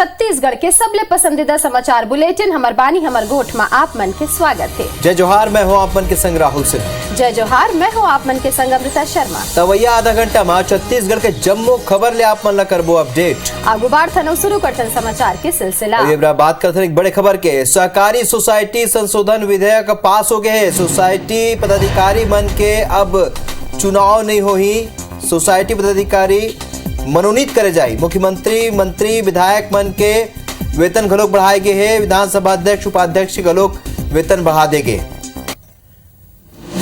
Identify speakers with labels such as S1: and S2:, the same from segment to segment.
S1: छत्तीसगढ़ के सबले पसंदीदा समाचार बुलेटिन हमर बानी हमर गोठ में आप मन के स्वागत है।
S2: जय जोहार, मैं हूँ आप मन के संग राहुल सिंह।
S1: जय जोहार, मैं हूँ आप मन के संग अमृता शर्मा।
S2: तवैया आधा घंटा में छत्तीसगढ़ के जम्मू खबर ले आप मन ला करबो अपडेट।
S1: आगू बाढ़ थनो शुरू करथन समाचार के सिलसिला।
S2: ये बात करते एक बड़े खबर के सहकारी सोसाइटी संशोधन विधेयक पास हो गए है। सोसाइटी पदाधिकारी मन के अब चुनाव नहीं हो ही, सोसाइटी पदाधिकारी मनोनीत करे जाए। मुख्यमंत्री मंत्री विधायक मन के वेतन घलोक बढ़ाए गए है। विधानसभा अध्यक्ष उपाध्यक्ष घलोक वेतन बढ़ा देंगे।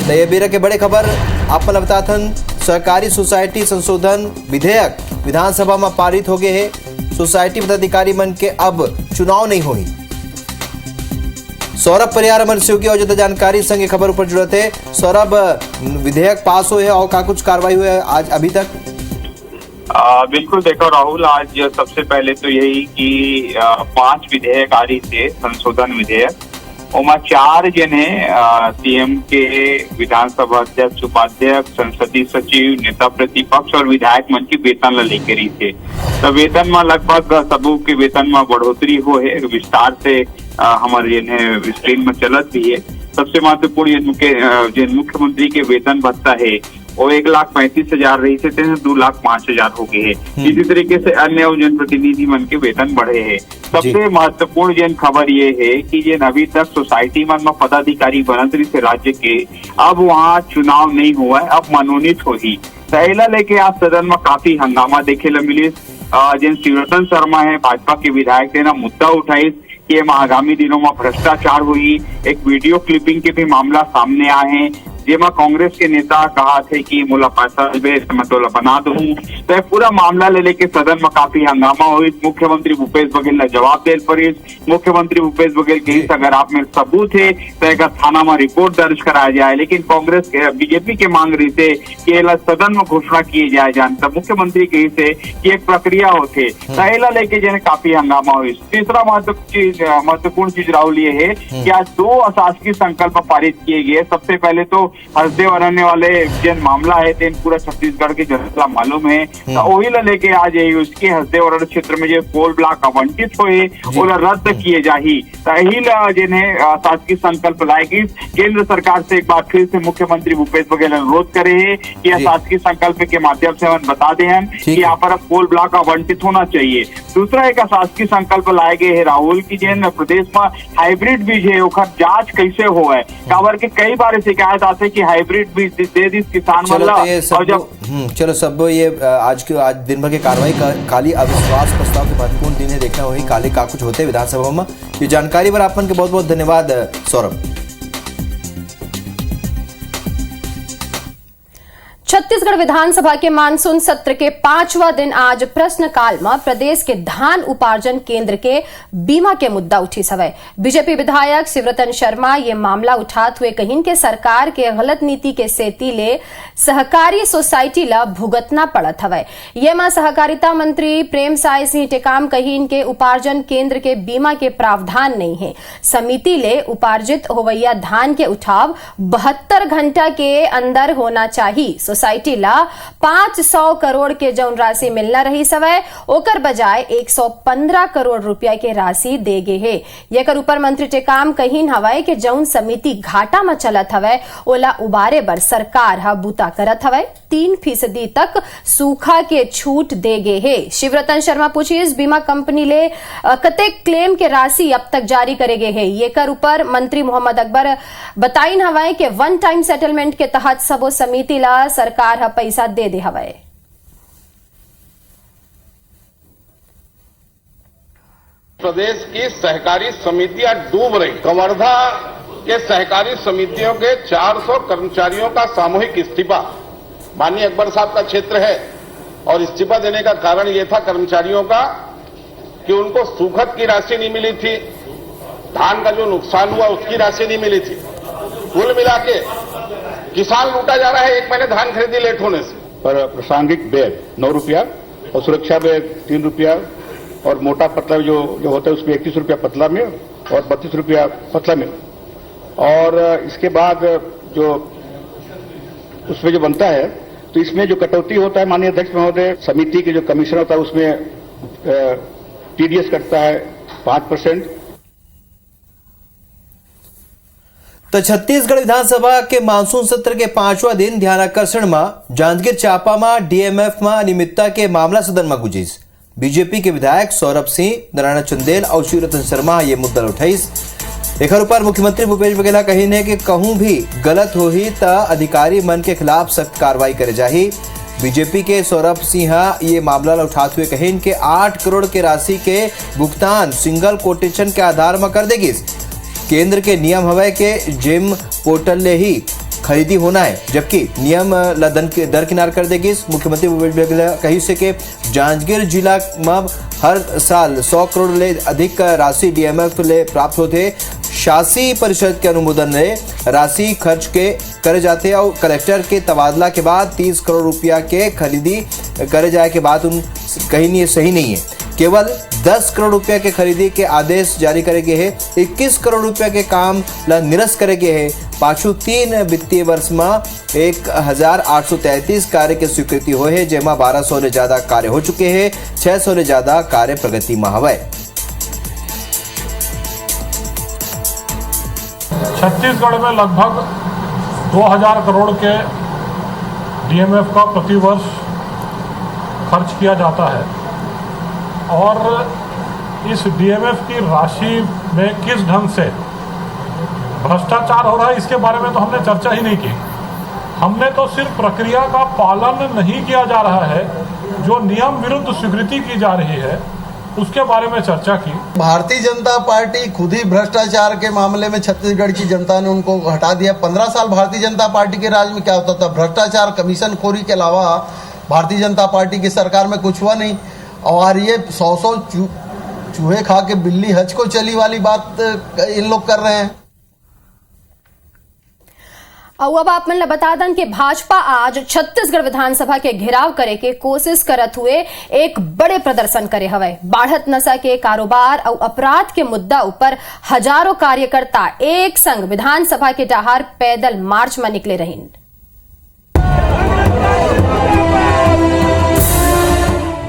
S2: ये बेरा के बड़े खबर आप मन बताथन। सहकारी सोसाइटी संशोधन विधेयक विधानसभा में पारित हो गए है। सोसाइटी पदाधिकारी मन के अब चुनाव नहीं होगी। सौरभ परिहार मन से और ज्यादा जानकारी संग खबर ऊपर जुड़ते है। सौरभ, विधेयक पास हुए और क्या कुछ कार्रवाई हुई है आज अभी तक?
S3: बिल्कुल, देखो राहुल, आज सबसे पहले तो यही कि 5 विधेयक आ रही थे संशोधन विधेयक। ओमा 4 जने सीएम के, विधानसभा अध्यक्ष उपाध्यक्ष, संसदीय सचिव, नेता प्रतिपक्ष और विधायक मन की वेतन ला लेके रही थे। तो वेतन में लगभग सबू के वेतन में बढ़ोतरी हो है। विस्तार से हमारे स्क्रीन में चलत भी है। सबसे महत्वपूर्ण जिन मुख्यमंत्री के वेतन भत्ता है वो 1,35,000 रही थे 2,05,000 हो गए है। इसी तरीके से अन्य जनप्रतिनिधि मन के वेतन बढ़े हैं। सबसे महत्वपूर्ण जन खबर ये है कि जिन अभी तक सोसाइटी मन में पदाधिकारी बनत रही थे राज्य के, अब वहाँ चुनाव नहीं हुआ है, अब मनोनीत हो ही। पहला लेके आज सदन में काफी हंगामा देखे ला मिली। जिन शिवरतन शर्मा है भाजपा के विधायक थे ना, मुद्दा उठाई कि आगामी दिनों में भ्रष्टाचार हुई। एक वीडियो क्लिपिंग के भी मामला सामने आए हैं जेमा कांग्रेस के नेता कहा थे कि मोला पैसा मैं बना दूं। तो पूरा मामला ले लेके सदन में काफी हंगामा हुई। मुख्यमंत्री भूपेश बघेल ने जवाब दे पड़ी। मुख्यमंत्री भूपेश बघेल के अगर आप में सबूत है तो एक थाना में रिपोर्ट दर्ज कराया जाए, लेकिन कांग्रेस के बीजेपी के मांग रही थे कि सदन में घोषणा किए जाए जान। तब मुख्यमंत्री कही थे कि एक प्रक्रिया होते पहला लेके जन काफी हंगामा हुई। तीसरा महत्वपूर्ण चीज राहुल ये है कि आज 2 अशासकीय संकल्प पारित किए गए। सबसे पहले तो हसदेव अरण्य वाले जन मामला है तेन पूरा छत्तीसगढ़ के जनता मालूम है। तो वही ला लेके आज उसके हसदेव अरण्य क्षेत्र में जो कोल ब्लॉक आवंटित हुए वो रद्द किए जाही। जिन्हें शासकीय संकल्प लाएगी। केंद्र सरकार से एक बार फिर से मुख्यमंत्री भूपेश बघेल अनुरोध करे है कि शासकीय संकल्प के माध्यम से हम बता दे हैं कि यहाँ पर अब कोल ब्लॉक आवंटित होना चाहिए। दूसरा एक शासकीय संकल्प लाए गए है राहुल की जिन प्रदेश में हाइब्रिड बीज है ओकर जांच कैसे हो है। काबर के कई बार शिकायत आते कि हाइब्रिड बीज दे दी किसान
S2: चलो सब ये आज दिन भर की कार्रवाई काली अविश्वास प्रस्ताव के महत्वपूर्ण दिन है। देखना वही काले का कुछ होते विधानसभा में। ये जानकारी पर आपन के बहुत बहुत धन्यवाद सौरभ।
S1: छत्तीसगढ़ विधानसभा के मानसून सत्र के 5वां दिन आज प्रश्नकाल में प्रदेश के धान उपार्जन केंद्र के बीमा के मुद्दा उठी सवय। बीजेपी विधायक शिवरतन शर्मा ये मामला उठाते हुए कहिन के सरकार के गलत नीति के सेती ले सहकारी सोसाइटी ला भुगतना पड़त हवय। ये में सहकारिता मंत्री प्रेम साय सिंह टेकाम कहिन के उपार्जन केंद्र के बीमा के प्रावधान नहीं है। समिति ले उपार्जित होवैया धान के उठाव 72 घंटा के अंदर होना चाहिए। सोसाइटी ला 500 करोड़ के जौन राशि मिलना रही सवय ओकर बजाय 115 करोड़ रुपया के राशि दे गे है। येकर ऊपर मंत्री टेकाम कहिन हवय कि जौन समिति घाटा में चलत हवय ओला उबारे बर सरकार ह बूता करत हवय। 3% तक सूखा के छूट दे गे है। शिवरतन शर्मा पूछिस बीमा कंपनी ले कतेक क्लेम के राशि अब तक जारी करे गे है। येकर ऊपर मंत्री मोहम्मद अकबर बताइन हवय कि वन टाइम सेटलमेंट के तहत सबो समिति ला सरकार पैसा दे दे हवय।
S4: प्रदेश की सहकारी समितियां डूब रही। कवर्धा के सहकारी समितियों के 400 कर्मचारियों का सामूहिक इस्तीफा। माननीय अकबर साहब का क्षेत्र है और इस्तीफा देने का कारण यह था कर्मचारियों का कि उनको सूखत की राशि नहीं मिली थी, धान का जो नुकसान हुआ उसकी राशि नहीं मिली थी। कुल मिला के किसान लूटा जा रहा है 1 महीने धान खरीदी लेट होने से। पर प्रासंगिक बैग 9 रुपया और सुरक्षा बैग 3 रुपया और मोटा पतला जो होता है उसमें 31 रुपया पतला में और 32 रुपया पतला में। और इसके बाद जो उसमें जो बनता है तो इसमें जो कटौती होता है माननीय अध्यक्ष महोदय, समिति के जो कमिश्नर होता है उसमें टीडीएस कटता है 5%।
S2: तो छत्तीसगढ़ विधानसभा के मानसून सत्र के 5वां दिन ध्यानाकर्षण में जांजगीर चांपा में डीएमएफ में अनियमितता के मामला सदन में गुजिस। बीजेपी के विधायक सौरभ सिंह, नारायण चंदेल और शिवरतन शर्मा ये मुद्दा उठाइस। एक ऊपर मुख्यमंत्री भूपेश बघेल कही कि कहूं भी गलत हो ही तो अधिकारी मन के खिलाफ सख्त कार्रवाई करे जाही। बीजेपी के सौरभ सिंह ये मामला उठाते हुए कही कि 8 करोड़ के राशि के भुगतान सिंगल कोटेशन के आधार में कर देगी। केंद्र के नियम हवे के जिम पोर्टल ले ही खरीदी होना है, जबकि नियम दरकिनार कर देगी। मुख्यमंत्री भूपेश बघेल कही से कि जांजगीर जिला में हर साल 100 करोड़ ले अधिक राशि डीएमएफ ले प्राप्त होते। शासी परिषद के अनुमोदन ने राशि खर्च के करे जाते और कलेक्टर के तबादला के बाद 30 करोड़ रुपया के खरीदी करे जाए के बाद उन कहीं नहीं सही नहीं है। केवल 10 करोड़ रुपया के खरीदी के आदेश जारी करे गए हैं। 21 करोड़ रुपया के काम निरस्त करे गए हैं। पाछू 3 वित्तीय वर्ष में 1833 कार्य के स्वीकृति हुए हैं, जेमा 1200 से ज्यादा कार्य हो चुके हैं। 600 से ज्यादा कार्य प्रगति में हवे।
S5: छत्तीसगढ़ में लगभग 2000 करोड़ के डीएमएफ का प्रतिवर्ष खर्च किया जाता है और इस डीएमएफ की राशि में किस ढंग से भ्रष्टाचार हो रहा है इसके बारे में तो हमने चर्चा ही नहीं की। हमने तो सिर्फ प्रक्रिया का पालन नहीं किया जा रहा है, जो नियम विरुद्ध स्वीकृति की जा रही है उसके बारे में चर्चा की।
S6: भारतीय जनता पार्टी खुद ही भ्रष्टाचार के मामले में छत्तीसगढ़ की जनता ने उनको हटा दिया। 15 साल भारतीय जनता पार्टी के राज में क्या होता था? भ्रष्टाचार, कमीशन खोरी के अलावा भारतीय जनता पार्टी की सरकार में कुछ हुआ नहीं। और ये 100 चूहे खा के बिल्ली हज को चली वाली बात इन लोग कर रहे हैं।
S1: अब आप मन बता दन कि भाजपा आज छत्तीसगढ़ विधानसभा के घेराव करे के कोशिश करत हुए एक बड़े प्रदर्शन करे हवे। बाढ़त नशा के कारोबार और अपराध के मुद्दा ऊपर हजारों कार्यकर्ता एक संग विधानसभा के डाहर पैदल मार्च में निकले रहिन।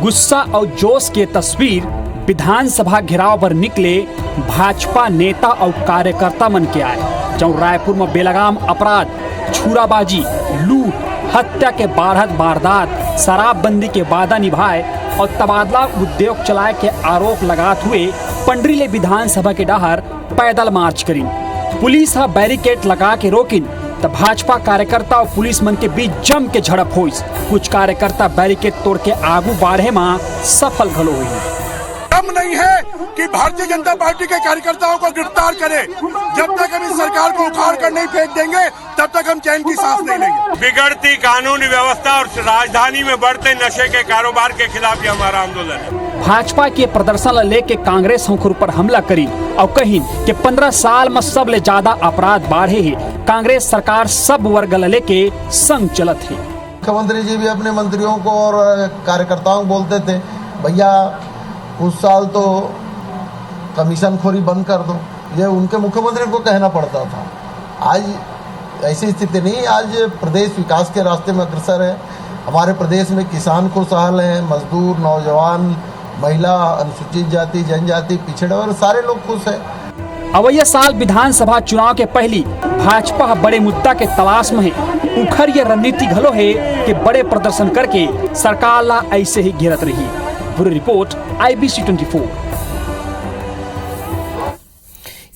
S7: गुस्सा और जोश के तस्वीर विधानसभा घेराव पर निकले भाजपा नेता और कार्यकर्ता मन के आए। जौं रायपुर में बेलगाम अपराध, छुराबाजी, लूट, हत्या के बाढ़त वारदात, शराबबंदी के वादा निभाए और तबादला उद्योग चलाए के आरोप लगाते हुए पंडरीले विधानसभा के डाहर पैदल मार्च करी। पुलिस हा बैरिकेड लगा के रोकिन तो भाजपा कार्यकर्ता और पुलिस मन के बीच जम के झड़प हुई। कुछ कार्यकर्ता बैरिकेड तोड़ के आगू बाढ़े में सफल घलो हुई।
S8: दम नहीं है कि भारतीय जनता पार्टी के कार्यकर्ताओं को गिरफ्तार करें। जब तक हम इस सरकार को उखाड़ कर नहीं फेंक देंगे तब तक हम चैन की सांस नहीं लेंगे। बिगड़ती कानूनी व्यवस्था और राजधानी में बढ़ते नशे के कारोबार के खिलाफ ये हमारा आंदोलन है।
S7: भाजपा के प्रदर्शन लेके कांग्रेस हुनकर ऊपर हमला करी और कही कि 15 साल में सब ले ज्यादा अपराध बढ़े है। कांग्रेस सरकार सब वर्ग लेके संग चलत है।
S6: मुख्यमंत्री जी भी अपने मंत्रियों को और कार्यकर्ताओं को बोलते थे, भैया कुछ साल तो कमीशन खोरी बंद कर दो। ये उनके मुख्यमंत्री को कहना पड़ता था। आज ऐसी स्थिति नहीं। आज प्रदेश विकास के रास्ते में अग्रसर है। हमारे प्रदेश में किसान खुशहाल हैं, मजदूर, नौजवान, महिला, अनुसूचित जाति, जनजाति, पिछड़े और सारे लोग खुश हैं।
S7: अवैया साल विधानसभा चुनाव के पहली भाजपा बड़े मुद्दा के तलाश में है। उखर ये रणनीति घलो है कि बड़े प्रदर्शन करके सरकार ला ऐसे ही घेरत रही। पूरी रिपोर्ट IBC 24।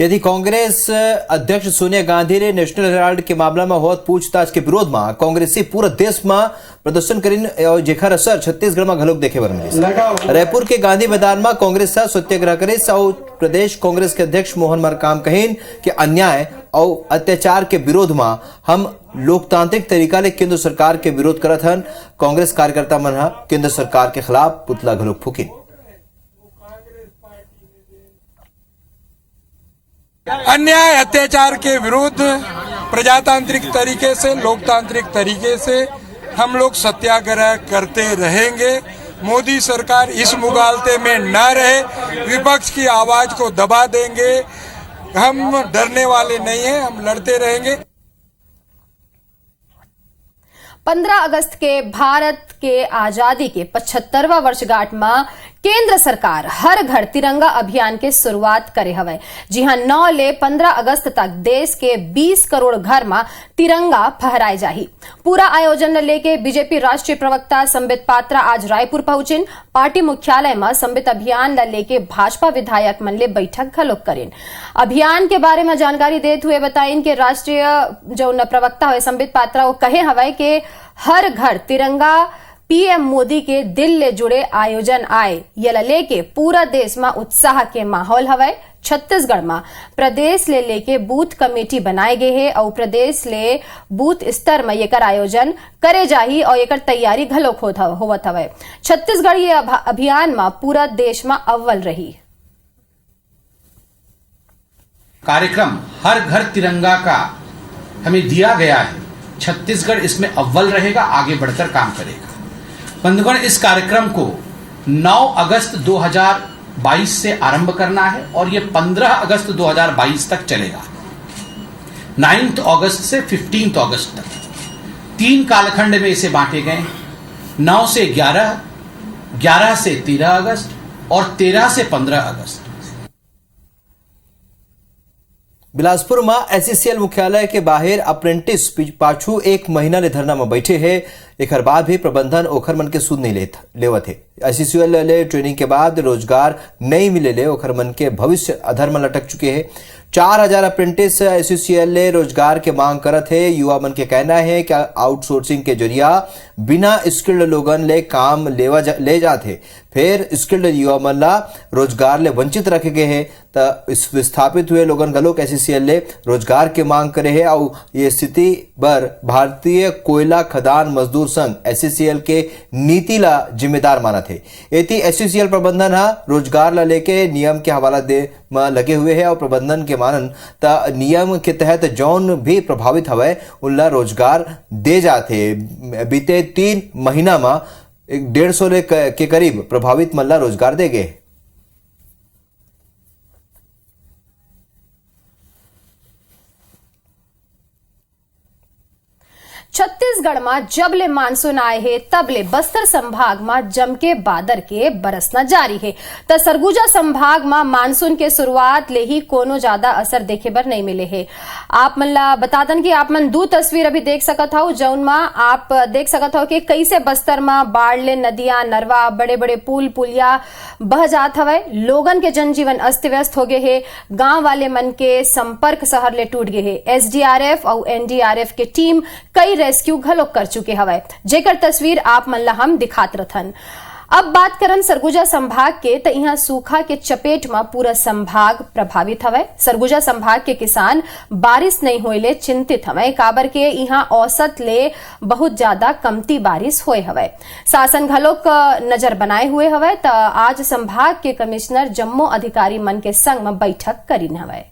S2: यदि कांग्रेस अध्यक्ष सोनिया गांधी ने नेशनल हेराल्ड के मामला में होत पूछताछ के विरोध में कांग्रेसी पूरा देश में प्रदर्शन करीन और जेखर असर छत्तीसगढ़ में घलोक देखे बर मिली। रायपुर के गांधी मैदान में कांग्रेस सत्याग्रह करे और प्रदेश कांग्रेस के अध्यक्ष मोहन मरकाम कहीन कि अन्याय और अत्याचार के विरोध में हम लोकतांत्रिक तरीका ले केंद्र सरकार के विरोध करत हन। कांग्रेस कार्यकर्ता मन केंद्र सरकार के खिलाफ पुतला घलोक फूके।
S8: अन्याय अत्याचार के विरुद्ध प्रजातांत्रिक तरीके से, लोकतांत्रिक तरीके से हम लोग सत्याग्रह करते रहेंगे। मोदी सरकार इस मुगालते में न रहे, विपक्ष की आवाज को दबा देंगे। हम डरने वाले नहीं हैं, हम लड़ते रहेंगे।
S1: 15 अगस्त के भारत के आजादी के 75वां वर्षगांठ में केंद्र सरकार हर घर तिरंगा अभियान के शुरुआत करे हवे। जी हां, 9 ले 15 अगस्त तक देश के 20 करोड़ घर में तिरंगा फहराए जाही। पूरा आयोजन लेके बीजेपी राष्ट्रीय प्रवक्ता संबित पात्रा आज रायपुर पहुंचिन। पार्टी मुख्यालय में संबित अभियान लेके भाजपा विधायक मन ले बैठक घलोक करेन। अभियान के बारे में जानकारी देते हुए बताइन कि राष्ट्रीय जो प्रवक्ता है संबित पात्रा वो कहे हवे कि हर घर तिरंगा पीएम मोदी के दिल ले जुड़े आयोजन आए ये लेके पूरा देश में उत्साह के माहौल हवे। छत्तीसगढ़ में प्रदेश ले लेके बूथ कमेटी बनाए गए हैं और प्रदेश ले बूथ स्तर में एकर आयोजन करे जाही और एकर तैयारी घलोक होवत हवे। छत्तीसगढ़ ये अभियान में पूरा देश में अव्वल रही।
S9: कार्यक्रम हर घर तिरंगा का हमें दिया गया है। छत्तीसगढ़ इसमें अव्वल रहेगा, आगे बढ़कर काम करेगा। बंधुगण, इस कार्यक्रम को 9 अगस्त 2022 से आरंभ करना है और ये 15 अगस्त 2022 तक चलेगा। 9 अगस्त से 15 अगस्त तक 3 कालखंड में इसे बांटे गए। 9 से 11, 11 से 13 अगस्त और 13 से 15 अगस्त।
S2: बिलासपुर में एससीसीएल मुख्यालय के बाहर अप्रेंटिस पाछू 1 महीना ले धरना में बैठे है। एक बाद भी प्रबंधन ओखर मन के सुध नहीं लेवत है। एससीसीएल ले ट्रेनिंग के बाद रोजगार नहीं मिले ले ओखर मन के भविष्य अधर में लटक चुके हैं। 4000 अप्रेंटिस एससीसीएल ले रोजगार के मांग करत है। युवा मन के कहना है कि आउटसोर्सिंग के जरिया बिना स्किल्ड लोगन ले काम ले जाते, फिर स्किल्ड युवा मन ला रोजगार ले वंचित रखे गए हैं। तो इस विस्थापित हुए लोगन गलोक एससीसीएल ले रोजगार के मांग करे है और ये स्थिति पर भारतीय कोयला खदान मजदूर संघ एससीसीएल के नीति ला जिम्मेदार मानत है। एती एससीसीएल प्रबंधन हा रोजगार ला लेके नियम के हवाला दे में लगे हुए है और प्रबंधन के मानन ता नियम के तहत जौन भी प्रभावित हवे उनला रोजगार दे जाते। बीते 3 महीना में 150 के करीब प्रभावित मन ला रोजगार दे गए।
S1: छत्तीसगढ़ में जब ले मानसून आए है तब ले बस्तर संभाग में जम के बादर के बरसना जारी है। तो सरगुजा संभाग में मानसून के शुरुआत ले ही कोनो ज्यादा असर देखे बर नहीं मिले है। आप मन ला बता दन कि आप मन 2 तस्वीर अभी देख सकत हो, जौन में आप देख सकत हो कि कैसे बस्तर में बाढ़ ले नदियां नरवा बड़े बड़े पुल पुलिया बह जात हवे। लोगन के जनजीवन अस्त व्यस्त हो गए है। गांव वाले मन के संपर्क शहर ले टूट गए है। एसडीआरएफ और एनडीआरएफ के टीम कई रेस्क्यू घलोक कर चुके हवे, जेकर तस्वीर आप मन ला हम दिखात रथन। अब बात करन सरगुजा संभाग के तो यहाँ सूखा के चपेट में पूरा संभाग प्रभावित हवे। सरगुजा संभाग के किसान बारिश नहीं होइले चिंतित हवे, काबर के यहाँ औसत ले बहुत ज्यादा कमती बारिश होए हवे। शासन घलोक नजर बनाए हुए हवे। तो आज संभाग के कमिश्नर जम्मो अधिकारी मन के संग में बैठक करीन हवे।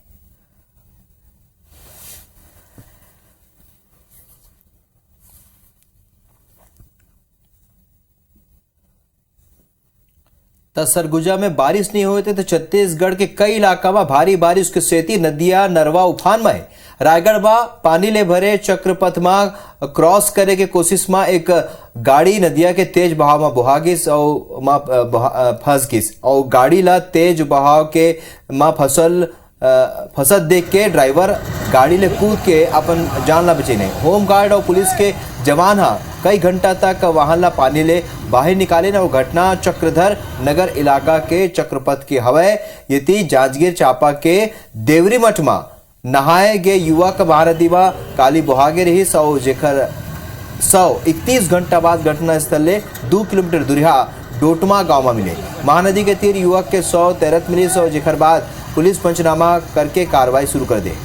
S2: सरगुजा में बारिश नहीं हुए थे तो छत्तीसगढ़ के कई इलाका में भारी बारिश के सेती नदियां नरवा उफान में है। रायगढ़ में पानी ले भरे चक्रपथ में क्रॉस करे के कोशिश में एक गाड़ी नदिया के तेज बहाव में बहा गिस और फंस गिस और गाड़ी ला तेज बहाव के मां फसत देख के ड्राइवर गाड़ी ले कूद के अपन जान ला बचेने। होमगार्ड और पुलिस के जवान कई घंटा तक वाहन ला पानी ले बाहर निकाले न। घटना चक्रधर नगर इलाका के चक्रपथ के हवे। यति जांजगीर चांपा के देवरी मठ में नहाए गे युवक महानदी में काली बुहागे रही सौ जेखर 131 घंटा बाद घटना स्थल ले 2 किलोमीटर दूरिया डोटमा गांव में मिले। महानदी के तीर युवक के 100 तैरत मिली सौ जेखर बाद पुलिस पंचनामा करके कार्रवाई शुरू कर दे।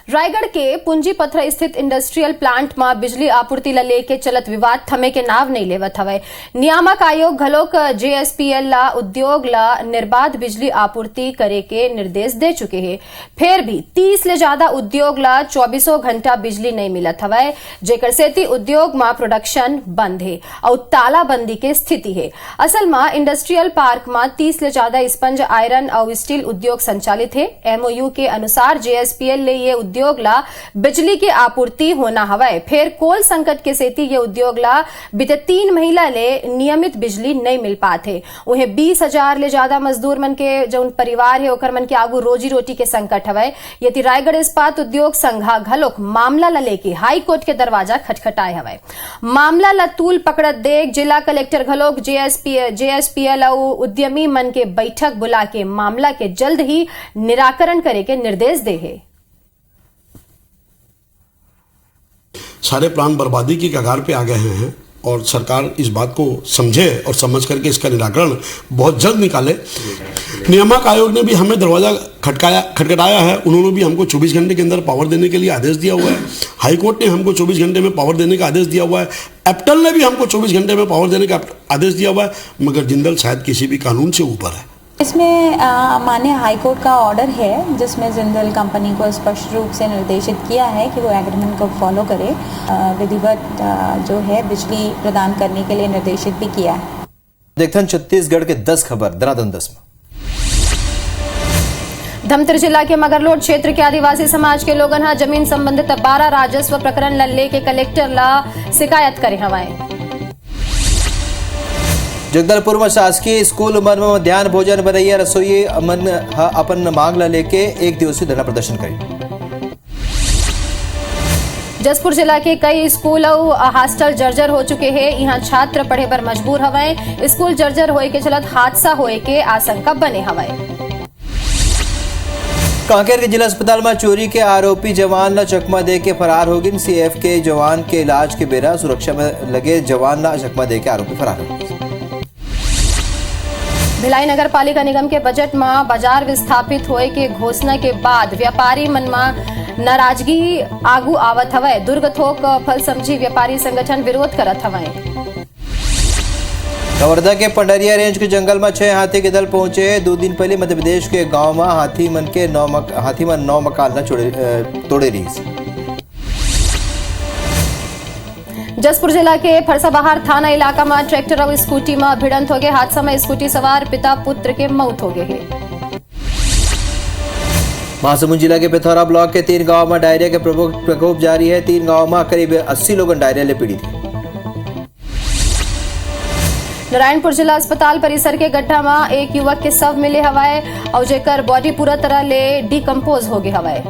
S1: रायगढ़ के पुंजी पथरा स्थित इंडस्ट्रियल प्लांट में बिजली आपूर्ति ला लेके चलत विवाद थमे के नाव नहीं लेवत हवे। नियामक आयोग घलोक जेएसपीएल ला उद्योग ला निर्बाध बिजली आपूर्ति करे के निर्देश दे चुके हैं। फिर भी 30 ले ज्यादा उद्योग ला 24 घंटा बिजली नहीं मिलत हवे, जेकर सेती उद्योग में प्रोडक्शन बंद है और तालाबंदी के स्थिति है। असल में इंडस्ट्रियल पार्क में 30 ले ज्यादा स्पंज आयरन और स्टील उद्योग संचालित है। एमओयू के अनुसार जेएसपीएल ले ये उद्योग उद्योग ला बिजली की आपूर्ति होना हवय। फिर कोल संकट के सेती ये उद्योग ला बीते 3 महीना ले नियमित बिजली नहीं मिल पाते। उन्हें 20,000 ले ज्यादा मजदूर मन के जो परिवार है ओकर मन के आगू रोजी रोटी के संकट हवय। यदि रायगढ़ इस्पात उद्योग संघा घलोक मामला ला लेके हाई कोर्ट के दरवाजा खटखटाए हवय। मामला ला तूल पकड़त देख जिला कलेक्टर घलोक जेएसपीएल और उद्यमी मन के बैठक बुला के मामला के जल्द ही निराकरण करे के निर्देश दे है।
S10: सारे प्लान बर्बादी की कगार पे आ गए हैं और सरकार इस बात को समझे और समझ करके इसका निराकरण बहुत जल्द निकाले। नियामक आयोग ने भी हमें दरवाजा खटखटाया है। उन्होंने भी हमको 24 घंटे के अंदर पावर देने के लिए आदेश दिया हुआ है। हाई कोर्ट ने हमको 24 घंटे में पावर देने का आदेश दिया हुआ है। एप्टल ने भी हमको 24 घंटे में पावर देने का आदेश दिया हुआ है, मगर जिंदल शायद किसी भी कानून से ऊपर है।
S11: इसमें माननीय हाईकोर्ट का ऑर्डर है जिसमें जिंदल कंपनी को स्पष्ट रूप से निर्देशित किया है कि वो एग्रीमेंट को फॉलो करे, विधिवत जो है बिजली प्रदान करने के लिए निर्देशित भी किया है।
S2: देखते छत्तीसगढ़ के 10 खबर दनादन 10 में।
S1: धमतर जिला के मगरलोड क्षेत्र के आदिवासी समाज के लोगन हा जमीन संबंधित 12 राजस्व प्रकरण लल्ले के कलेक्टर ला शिकायत करे हवाएं।
S2: जगदलपुर में शासकीय स्कूल मन में मध्याह्न भोजन बनैया रसोई मन अपन मांग ला लेके 1 दिवसीय धरना प्रदर्शन करी।
S1: जसपुर जिला के कई स्कूल और हॉस्टल जर्जर हो चुके हैं। यहाँ छात्र पढ़े पर मजबूर हवाएं। स्कूल जर्जर होए के चलत हादसा होए के आशंका बने हवाएं।
S2: कांकेर के जिला अस्पताल में चोरी के आरोपी जवान ला चकमा दे के फरार हो गए। सीएफ के जवान के इलाज के बेरा सुरक्षा में लगे जवान ला चकमा दे के आरोपी फरार हो गए। भिलाई नगर पालिका निगम के बजट में बाजार विस्थापित होए के घोषणा के बाद व्यापारी मन में नाराजगी आगू आवत हवय। दुर्ग थोक फल सब्जी व्यापारी संगठन विरोध करत हवय। कवर्धा के पंडरिया रेंज के जंगल में 6 हाथी के दल पहुंचे। 2 दिन पहले मध्य प्रदेश के गांव में हाथी मन 9 मकान तोड़े रही।
S1: जसपुर जिला के फरसाबहार थाना इलाका में ट्रैक्टर और स्कूटी में भिड़ंत हो गए। हादसा में स्कूटी सवार पिता पुत्र के मौत हो गए।
S2: महासमुंद जिला के पिथौरा ब्लॉक के 3 गांव में डायरिया के प्रकोप जारी है। 3 गांव में करीब 80 लोग डायरिया ले पीड़ित हैं। नारायणपुर जिला अस्पताल परिसर के गड्ढा में एक युवक के शव मिले हवाए और जेकर बॉडी पूरा तरह ले डिकम्पोज हो गए हवाए।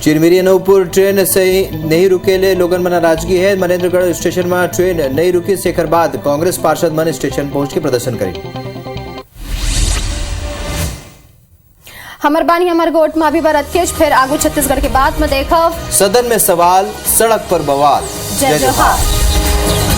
S2: चिरमिरी अनूपपुर ट्रेन से नहीं रुके ले लोगन में नाराजगी है। मनेन्द्रगढ़ स्टेशन में ट्रेन नहीं रुकी सेकर बाद कांग्रेस पार्षद मन स्टेशन पहुंच के प्रदर्शन करी।
S1: हमर बानी हमर गोट में अभी बरतकेश फिर आगू छत्तीसगढ़ के बात में देखो।
S2: सदन में सवाल, सड़क पर बवाल।
S1: जय जोहार।